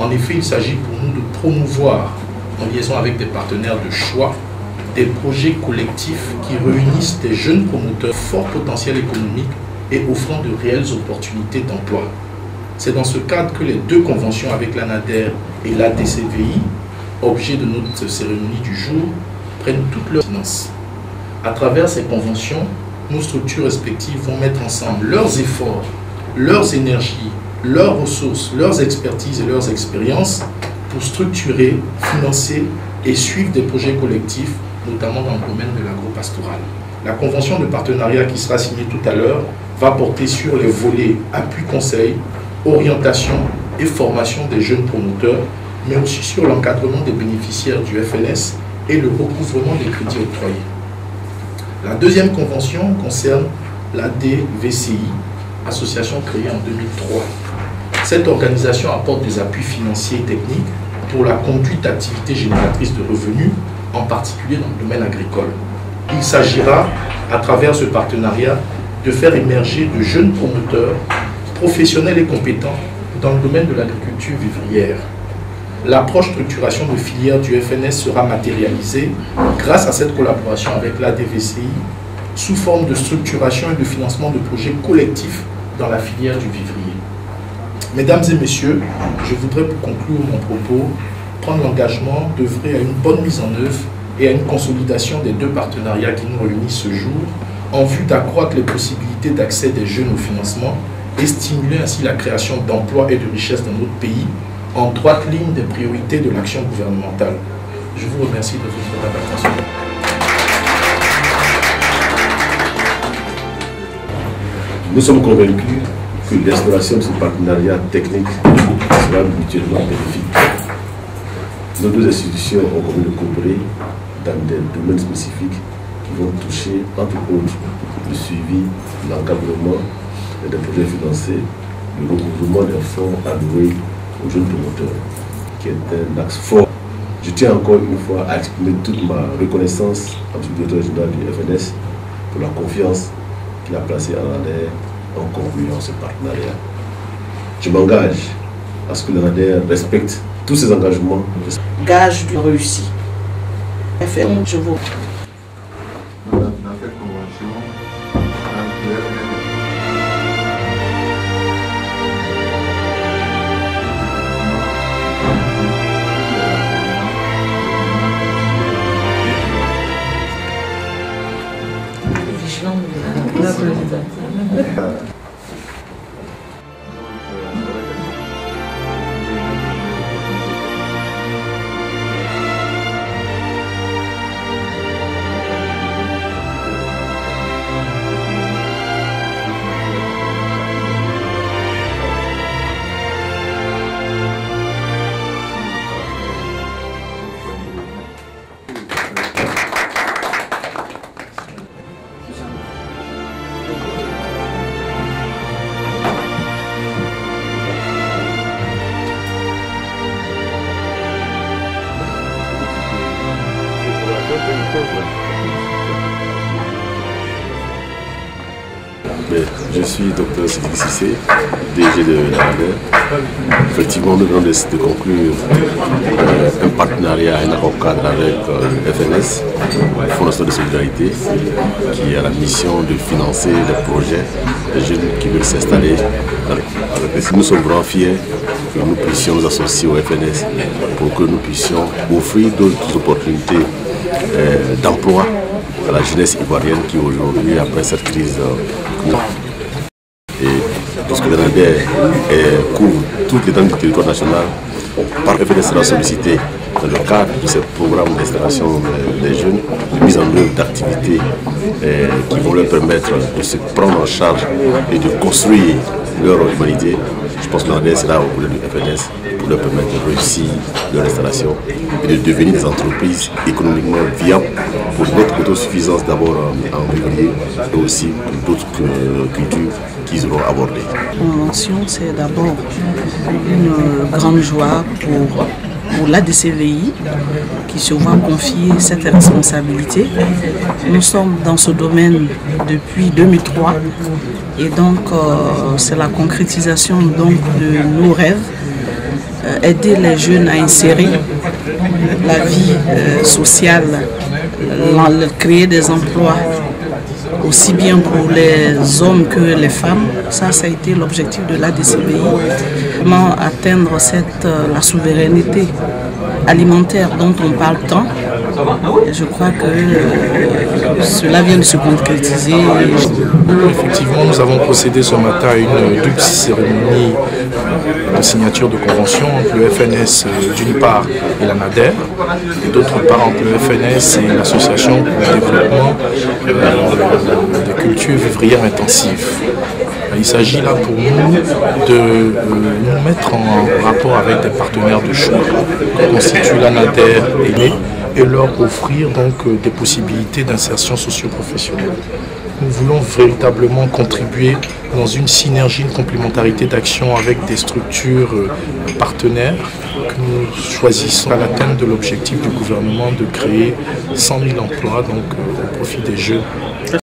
En effet, il s'agit pour nous de promouvoir, en liaison avec des partenaires de choix, des projets collectifs qui réunissent des jeunes promoteurs fort potentiel économique et offrant de réelles opportunités d'emploi. C'est dans ce cadre que les deux conventions avec l'ANADER et l'ADCVI, objet de notre cérémonie du jour, prennent toutes leurs finances. À travers ces conventions, nos structures respectives vont mettre ensemble leurs efforts, leurs énergies, leurs ressources, leurs expertises et leurs expériences pour structurer, financer et suivre des projets collectifs, notamment dans le domaine de l'agro-pastoral. La convention de partenariat qui sera signée tout à l'heure va porter sur les volets appui conseil, orientation et formation des jeunes promoteurs, mais aussi sur l'encadrement des bénéficiaires du FNS et le recouvrement des crédits octroyés. La deuxième convention concerne la DVCI, association créée en 2003. Cette organisation apporte des appuis financiers et techniques pour la conduite d'activités génératrices de revenus, en particulier dans le domaine agricole. Il s'agira, à travers ce partenariat, de faire émerger de jeunes promoteurs, professionnels et compétents dans le domaine de l'agriculture vivrière. L'approche structuration de filière du FNS sera matérialisée grâce à cette collaboration avec la DVCI sous forme de structuration et de financement de projets collectifs dans la filière du vivrier. Mesdames et messieurs, je voudrais pour conclure mon propos prendre l'engagement d'œuvrer à une bonne mise en œuvre et à une consolidation des deux partenariats qui nous réunissent ce jour en vue d'accroître les possibilités d'accès des jeunes au financement et stimuler ainsi la création d'emplois et de richesses dans notre pays en droite ligne des priorités de l'action gouvernementale. Je vous remercie de votre attention. Nous sommes convaincus que l'instauration de ce partenariat technique sera mutuellement bénéfique. Nos deux institutions ont convenu de coopérer dans des domaines spécifiques qui vont toucher, entre autres, le suivi, l'encadrement des projets financés, le recouvrement des fonds alloués aux jeunes promoteurs, qui est un axe fort. Je tiens encore une fois à exprimer toute ma reconnaissance à M. le directeur général du FNS pour la confiance qu'il a placée en l'ANADER en concluant ce partenariat. Je m'engage à ce que l'ANADER respecte tous ses engagements. Gage de réussite. Je vous La présidente. Je suis Dr Sidiki Sissé, DG de l'ANADER. Effectivement, nous venons de conclure un partenariat, un accord cadre avec FNS, le Fonds national de solidarité, qui a la mission de financer des projets des jeunes qui veulent s'installer. Nous sommes vraiment fiers que nous puissions nous associer au FNS pour que nous puissions offrir d'autres opportunités d'emploi à la jeunesse ivoirienne qui aujourd'hui, après cette crise, et puisque l'ANADER couvre toutes les langues du territoire national, par FNS sera sollicité dans le cadre de ces programmes d'installation des jeunes, de mise en œuvre d'activités qui vont leur permettre de se prendre en charge et de construire leur humanité. Je pense que l'ANADER sera au côté du FNS pour leur permettre de réussir leur installation et de devenir des entreprises économiquement viables pour notre autosuffisance d'abord en vivrier et aussi pour d'autres cultures qu'ils auront abordées. La convention, c'est d'abord une grande joie pour l'ADCVI qui se voit confier cette responsabilité. Nous sommes dans ce domaine depuis 2003 et donc c'est la concrétisation donc de nos rêves aider les jeunes à insérer la vie sociale, créer des emplois, aussi bien pour les hommes que les femmes. Ça a été l'objectif de l'ADCVI. Comment atteindre la souveraineté alimentaire dont on parle tant. Et je crois que cela vient de se concrétiser. Effectivement, nous avons procédé ce matin à une double cérémonie de signature de convention entre le FNS d'une part et la NADER, et d'autre part entre le FNS et l'Association pour le développement des cultures vivrières intensives. Il s'agit là pour nous de nous mettre en rapport avec des partenaires de choix qui constituent la NADER et leur offrir donc des possibilités d'insertion socio-professionnelle. Nous voulons véritablement contribuer dans une synergie, une complémentarité d'action avec des structures partenaires que nous choisissons à l'atteinte de l'objectif du gouvernement de créer 100 000 emplois donc, au profit des jeunes.